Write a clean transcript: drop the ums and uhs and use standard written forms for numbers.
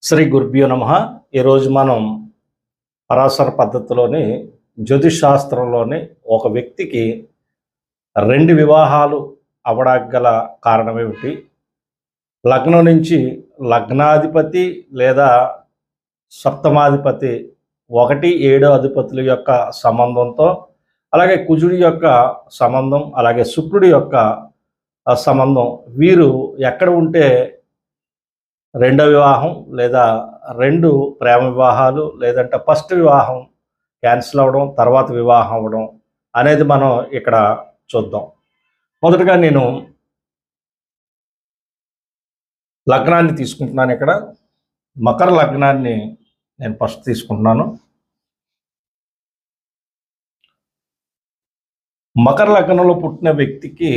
శ్రీ గురుభ్యో నమ. ఈరోజు మనం పరాశర పద్ధతిలోని జ్యోతిష్ శాస్త్రంలోని ఒక వ్యక్తికి రెండు వివాహాలు అవడానికి గల కారణం ఏమిటి, లగ్నం నుంచి లగ్నాధిపతి లేదా సప్తమాధిపతి 1, 7 అధిపతుల యొక్క సంబంధంతో, అలాగే కుజుడి యొక్క సంబంధం, అలాగే శుక్రుడి యొక్క సంబంధం, వీరు ఎక్కడ ఉంటే రెండో వివాహం లేదా రెండు ప్రేమ వివాహాలు లేదంటే ఫస్ట్ వివాహం క్యాన్సిల్ అవ్వడం తర్వాత వివాహం అవ్వడం అనేది మనం ఇక్కడ చూద్దాం. మొదటగా నేను లగ్నాన్ని తీసుకుంటున్నాను. ఇక్కడ మకర లగ్నాన్ని నేను ఫస్ట్ తీసుకుంటున్నాను. మకర లగ్నంలో పుట్టిన వ్యక్తికి